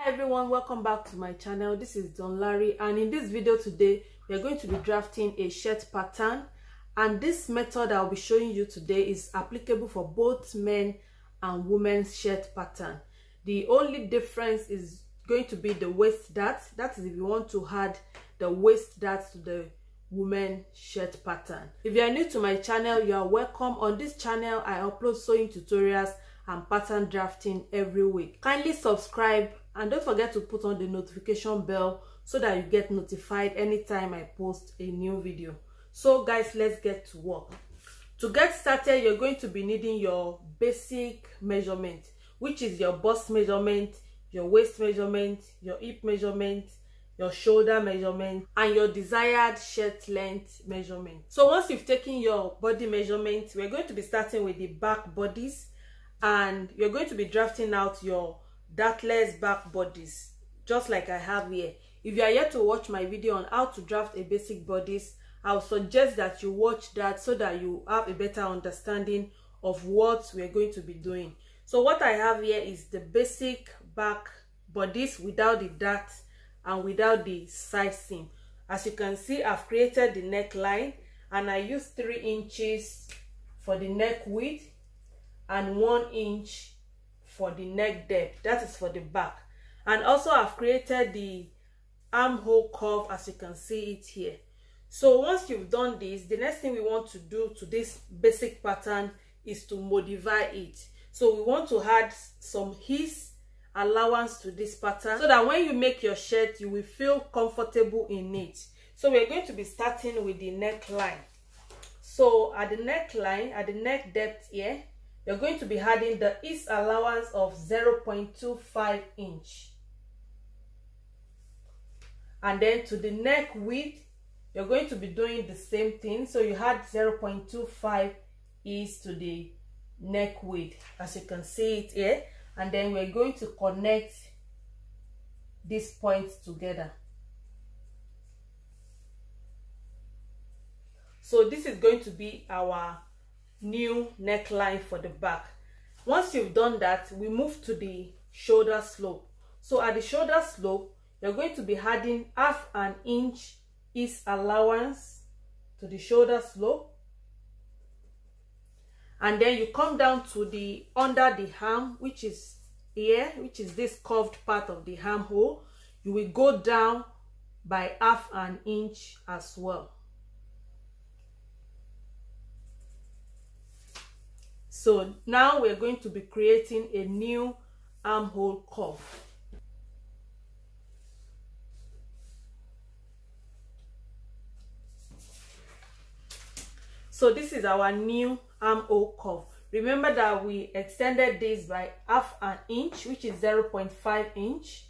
Hi everyone, welcome back to my channel. This is Don Larry, and in this video today we are going to be drafting a shirt pattern, and this method I'll be showing you today is applicable for both men and women's shirt pattern. The only difference is going to be the waist dart. That is if you want to add the waist dart to the women shirt pattern. If you are new to my channel, you are welcome. On this channel I upload sewing tutorials and pattern drafting every week. Kindly subscribe and don't forget to put on the notification bell so that you get notified anytime I post a new video. So guys, let's get to work. To get started, you're going to be needing your basic measurement, which is your bust measurement, your waist measurement, your hip measurement, your shoulder measurement, and your desired shirt length measurement. So once you've taken your body measurement, we're going to be starting with the back bodice, and you're going to be drafting out your dartless back bodice just like I have here. If you are yet to watch my video on how to draft a basic bodice, I would suggest that you watch that so that you have a better understanding of what we're going to be doing. So what I have here is the basic back bodice without the dart and without the side seam. As you can see, I've created the neckline, and I used 3 inches for the neck width and 1 inch for the neck depth. That is for the back. And also I've created the armhole curve, as you can see it here. So once you've done this, the next thing we want to do to this basic pattern is to modify it. So we want to add some his allowance to this pattern so that when you make your shirt, you will feel comfortable in it. So we're going to be starting with the neckline. So at the neckline, at the neck depth here, you're going to be adding the ease allowance of 0.25 inch. And then to the neck width, you're going to be doing the same thing. So you add 0.25 ease to the neck width, as you can see it here. And then we're going to connect these points together. So this is going to be our new neckline for the back. Once you've done that, we move to the shoulder slope. So at the shoulder slope, you're going to be adding 1/2 inch ease allowance to the shoulder slope, and then you come down to the under the arm, which is here, which is this curved part of the armhole. You will go down by 1/2 inch as well. So now we're going to be creating a new armhole curve. So this is our new armhole curve. Remember that we extended this by 1/2 inch, which is 0.5 inch.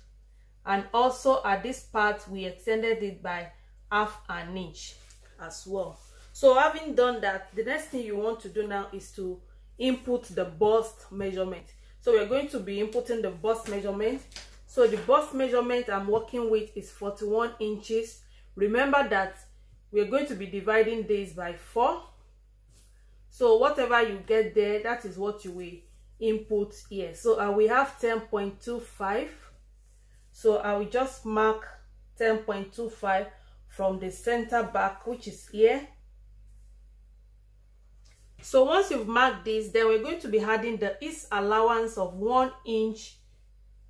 And also at this part, we extended it by 1/2 inch as well. So having done that, the next thing you want to do now is to input the bust measurement. So we're going to be inputting the bust measurement. So the bust measurement I'm working with is 41 inches. Remember that we're going to be dividing this by 4. So whatever you get there, that is what you will input here. So we have 10.25. So I will just mark 10.25 from the center back, which is here. So once you've marked this, then we're going to be adding the ease allowance of 1 inch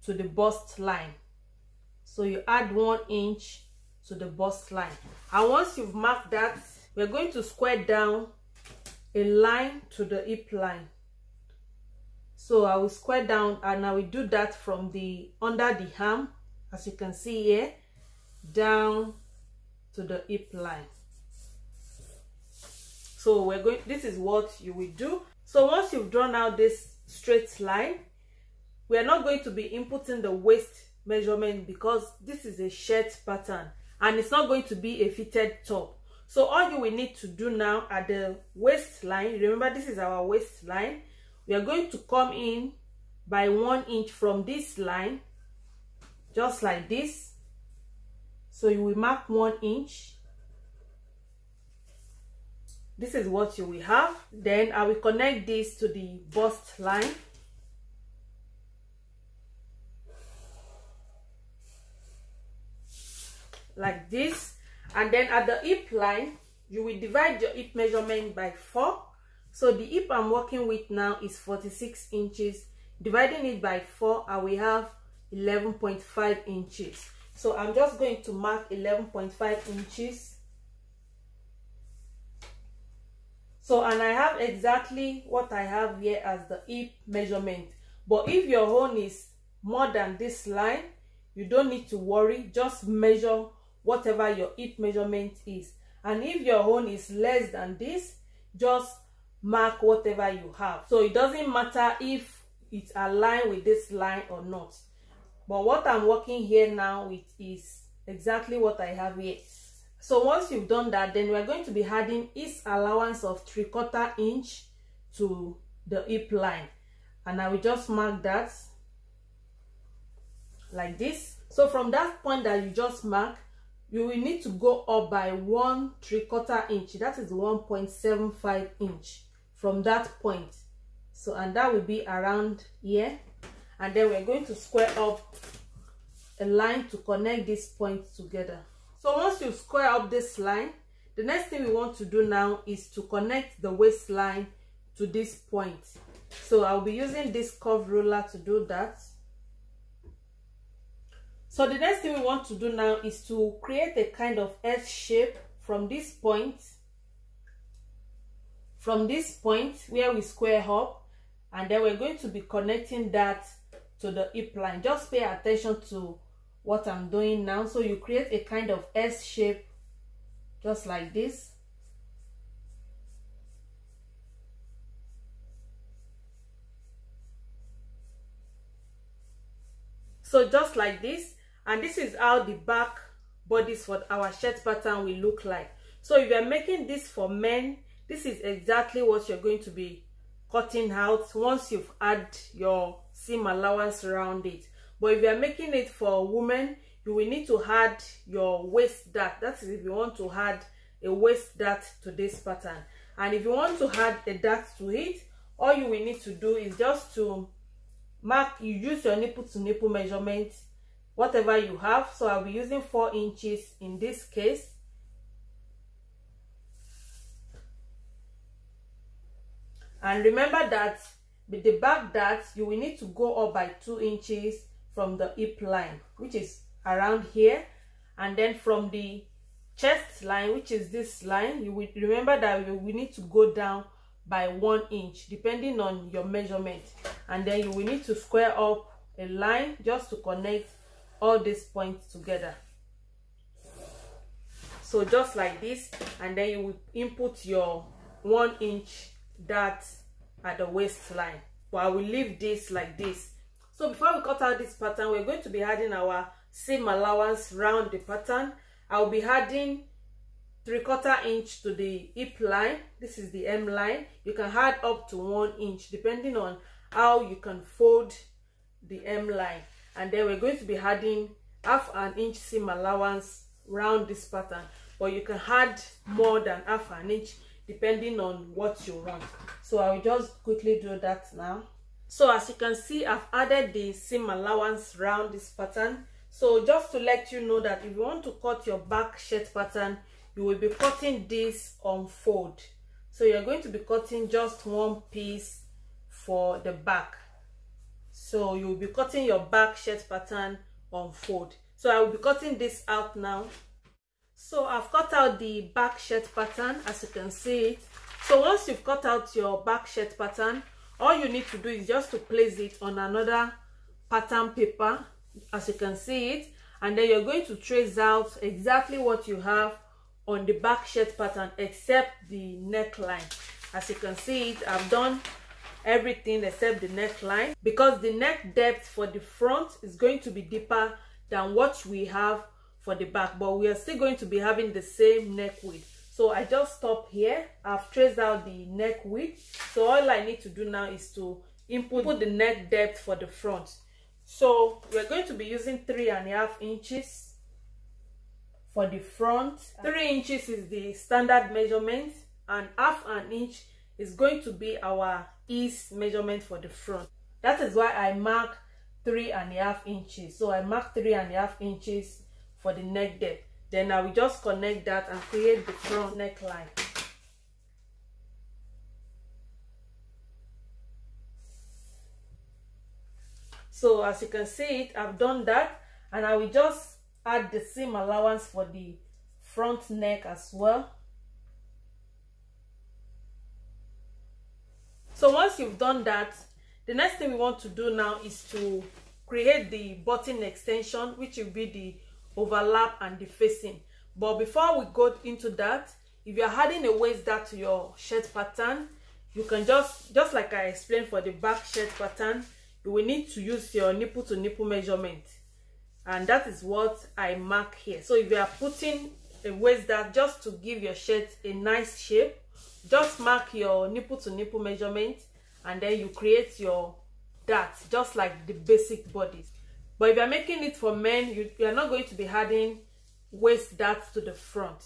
to the bust line. So you add 1 inch to the bust line. And once you've marked that, we're going to square down a line to the hip line. So I will square down, and I will do that from the under the arm, as you can see here, down to the hip line. So we're going, this is what you will do. So once you've drawn out this straight line, we are not going to be inputting the waist measurement because this is a shirt pattern and it's not going to be a fitted top. So all you will need to do now at the waistline, remember this is our waistline, we are going to come in by 1 inch from this line, just like this. So you will mark 1 inch. This is what you will have. Then I will connect this to the bust line. like this. And then at the hip line, you will divide your hip measurement by 4. So the hip I'm working with now is 46 inches. Dividing it by 4, I will have 11.5 inches. So I'm just going to mark 11.5 inches. So, and I have exactly what I have here as the hip measurement. But if your own is more than this line, you don't need to worry. Just measure whatever your hip measurement is. And if your own is less than this, just mark whatever you have. So it doesn't matter if it's aligned with this line or not. But what I'm working here now with is exactly what I have here. So once you've done that, then we're going to be adding each allowance of 3/4 inch to the hip line. And I will just mark that like this. So from that point that you just mark, you will need to go up by 1 3/4 inch. That is 1.75 inch from that point. So, and that will be around here. And then we're going to square up a line to connect these points together. So once you square up this line, the next thing we want to do now is to connect the waistline to this point. So I'll be using this curved ruler to do that. So the next thing we want to do now is to create a kind of S shape from this point. From this point where we square up, and then we're going to be connecting that to the hip line. Just pay attention to what I'm doing now. So you create a kind of S shape just like this. So just like this, and this is how the back bodice for our shirt pattern will look like. So if you're making this for men, this is exactly what you're going to be cutting out once you've added your seam allowance around it. But if you're making it for women, you will need to add your waist dart. That is if you want to add a waist dart to this pattern. And if you want to add a dart to it, all you will need to do is just to mark, you use your nipple to nipple measurement, whatever you have. So I'll be using 4 inches in this case. And remember that with the back dart, you will need to go up by 2 inches from the hip line, which is around here. And then from the chest line, which is this line, you will remember that we need to go down by 1 inch depending on your measurement. And then you will need to square up a line just to connect all these points together. So just like this, and then you will input your 1 inch dart at the waistline. But I will leave this like this. So before we cut out this pattern, we're going to be adding our seam allowance round the pattern. I'll be adding 3/4 inch to the hip line. This is the M line. You can add up to 1 inch depending on how you can fold the M line. And then we're going to be adding 1/2 inch seam allowance round this pattern. But you can add more than 1/2 inch depending on what you want. So I will just quickly do that now. So as you can see, I've added the seam allowance round this pattern. So just to let you know that if you want to cut your back shirt pattern, you will be cutting this on fold. So you're going to be cutting just 1 piece for the back. So you will be cutting your back shirt pattern on fold. So I will be cutting this out now. So I've cut out the back shirt pattern, as you can see it. So once you've cut out your back shirt pattern, all you need to do is just to place it on another pattern paper, as you can see it, and then you're going to trace out exactly what you have on the back shirt pattern except the neckline. As you can see it, I've done everything except the neckline, because the neck depth for the front is going to be deeper than what we have for the back, but we are still going to be having the same neck width. So I just stop here. I've traced out the neck width. So all I need to do now is to input the neck depth for the front. So we're going to be using 3.5 inches for the front. 3 inches is the standard measurement, and 1/2 inch is going to be our ease measurement for the front. That is why I mark 3.5 inches. So I mark 3.5 inches for the neck depth. Then I will just connect that and create the front neckline. So as you can see it, I've done that, and I will just add the seam allowance for the front neck as well. So once you've done that, the next thing we want to do now is to create the button extension, which will be the overlap and the facing. But before we go into that, if you're adding a waist dart to your shirt pattern, you can just like I explained for the back shirt pattern, you will need to use your nipple to nipple measurement, and that is what I mark here. So if you are putting a waist dart just to give your shirt a nice shape, just mark your nipple to nipple measurement, and then you create your dart just like the basic bodice. But if you're making it for men, you are not going to be adding waist darts to the front.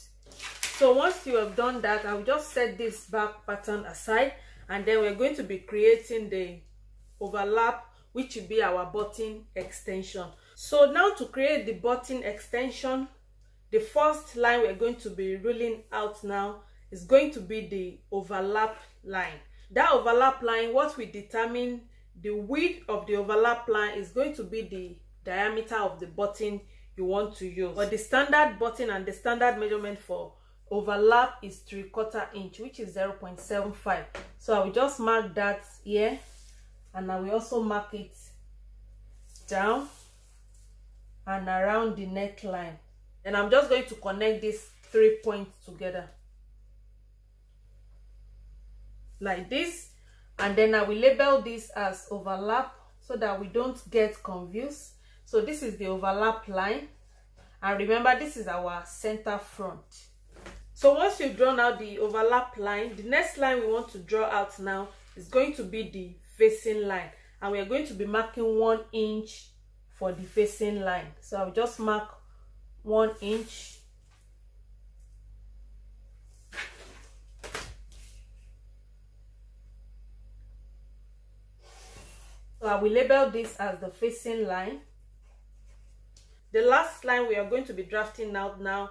So once you have done that, I will just set this back pattern aside, and then we're going to be creating the overlap, which will be our button extension. So now to create the button extension, the first line we're going to be ruling out now is going to be the overlap line. That overlap line, what we determine the width of the overlap line is going to be the diameter of the button you want to use. But the standard button and the standard measurement for overlap is 3/4 inch, which is 0.75. So I will just mark that here, and I will also mark it down and around the neckline. And I'm just going to connect these 3 points together like this, and then I will label this as overlap so that we don't get confused. So this is the overlap line, and remember this is our center front. So once you've drawn out the overlap line, the next line we want to draw out now is going to be the facing line, and we are going to be marking 1 inch for the facing line. So I'll just mark 1 inch. So I will label this as the facing line. The last line we are going to be drafting out now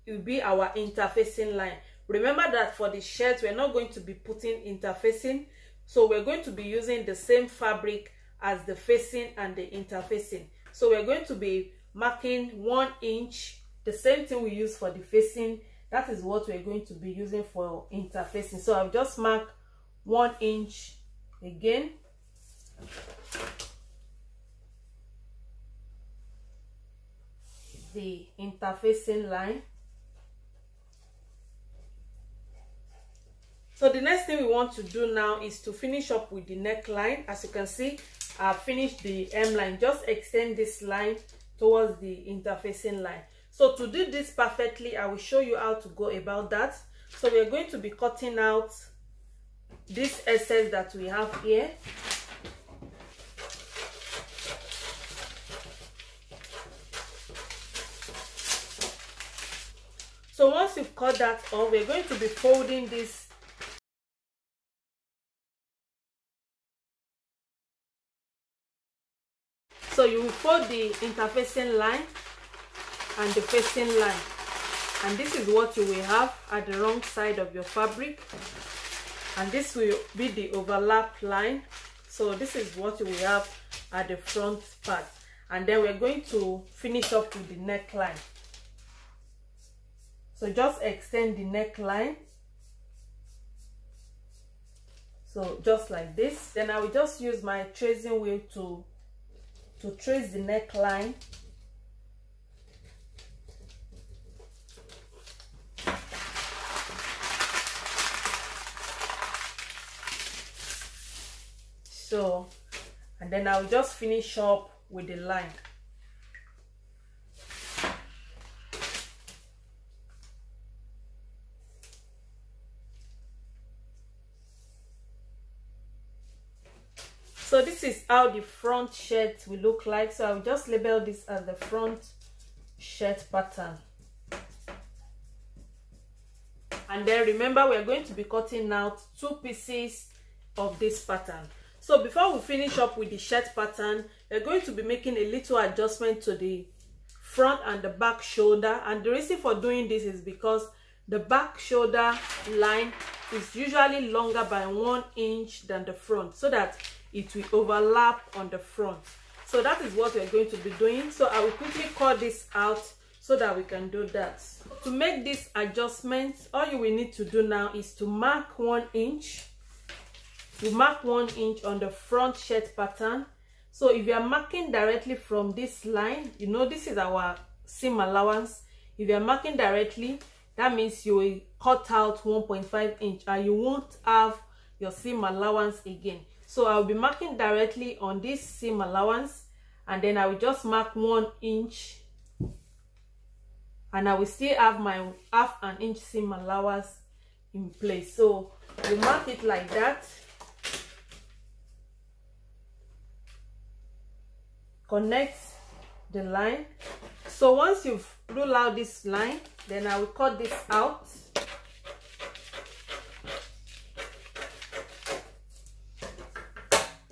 will be our interfacing line. Remember that for the shirt, we're not going to be putting interfacing, so we're going to be using the same fabric as the facing and the interfacing. So we're going to be marking 1 inch, the same thing we use for the facing. That is what we're going to be using for interfacing. So I'll just mark 1 inch again. The interfacing line. So the next thing we want to do now is to finish up with the neckline. As you can see, I've finished the M line. Just extend this line towards the interfacing line. So to do this perfectly, I will show you how to go about that. So we are going to be cutting out this excess that we have here. So once you've cut that off, we're going to be folding this. So you will fold the interfacing line and the facing line, and this is what you will have at the wrong side of your fabric, and this will be the overlap line. So this is what you will have at the front part, and then we're going to finish up with the neckline. So just extend the neckline, so just like this. Then I will just use my tracing wheel to trace the neckline. So, and then I'll just finish up with the line. So this is how the front shirt will look like. So I'll just label this as the front shirt pattern. And then remember, we are going to be cutting out 2 pieces of this pattern. So before we finish up with the shirt pattern, we're going to be making a little adjustment to the front and the back shoulder. And the reason for doing this is because the back shoulder line is usually longer by 1 inch than the front, so that it will overlap on the front. So that is what we're going to be doing. So I will quickly cut this out so that we can do that. To make this adjustment, all you will need to do now is to mark 1 inch. You mark 1 inch on the front shirt pattern. So if you are marking directly from this line, you know this is our seam allowance. If you are marking directly, that means you will cut out 1.5 inch and you won't have your seam allowance again. So I'll be marking directly on this seam allowance, and then I will just mark 1 inch, and I will still have my half an inch seam allowance in place. So you mark it like that, connect the line. So once you've ruled out this line, then I will cut this out.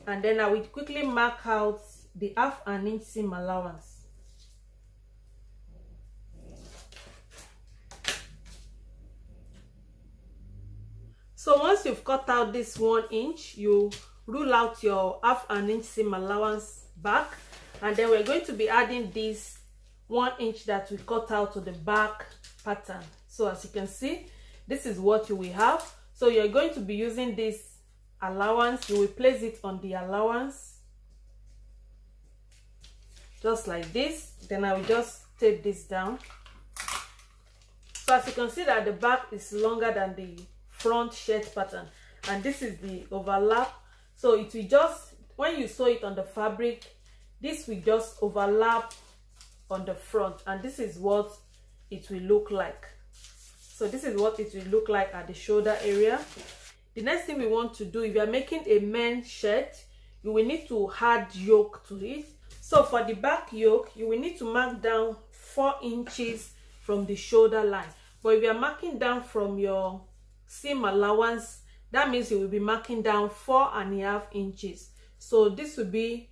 And then I will quickly mark out the half an inch seam allowance. So once you've cut out this 1 inch, you rule out your half an inch seam allowance back, and then we're going to be adding this 1 inch that we cut out to the back pattern. So as you can see, this is what you will have. So you're going to be using this allowance. You will place it on the allowance just like this. Then I will just tape this down. So as you can see that the back is longer than the front shirt pattern, and this is the overlap. So it will just, when you sew it on the fabric, this will just overlap on the front, and this is what it will look like. So this is what it will look like at the shoulder area. The next thing we want to do, if you are making a men's shirt, you will need to add yoke to it. So for the back yoke, you will need to mark down 4 inches from the shoulder line. But if you are marking down from your seam allowance, that means you will be marking down 4.5 inches. So this will be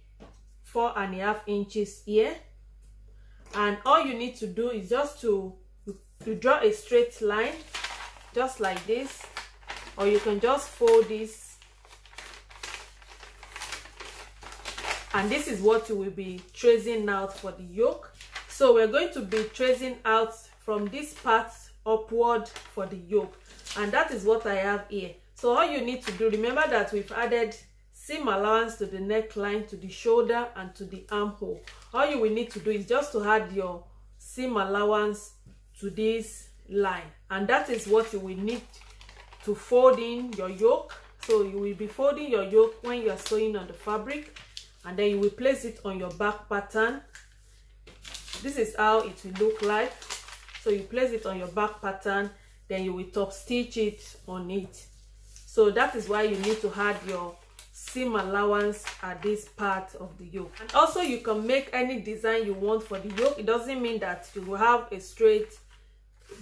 4.5 inches here. And all you need to do is just to draw a straight line, just like this. Or you can just fold this, and this is what you will be tracing out for the yoke. So we're going to be tracing out from this part upward for the yoke, and that is what I have here. So all you need to do, remember that we've added seam allowance to the neckline, to the shoulder, and to the armhole. All you will need to do is just to add your seam allowance to this line, and that is what you will need to fold in your yoke. So you will be folding your yoke when you are sewing on the fabric, and then you will place it on your back pattern. This is how it will look like. So you place it on your back pattern, then you will top stitch it on it. So that is why you need to add your seam allowance at this part of the yoke. And also you can make any design you want for the yoke. It doesn't mean that you will have a straight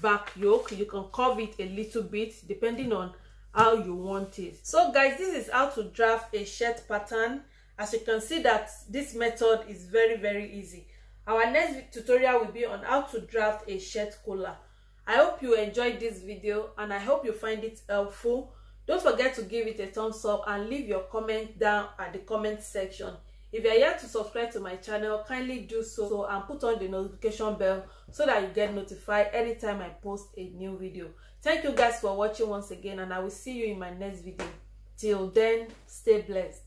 back yoke. You can curve it a little bit depending on how you want it. So guys, this is how to draft a shirt pattern. As you can see that this method is very easy. Our next tutorial will be on how to draft a shirt collar. I hope you enjoyed this video, and I hope you find it helpful. Don't forget to give it a thumbs up and leave your comment down at the comment section. If you are yet to subscribe to my channel, kindly do so and put on the notification bell so that you get notified anytime I post a new video. Thank you guys for watching once again, and I will see you in my next video. Till then, stay blessed.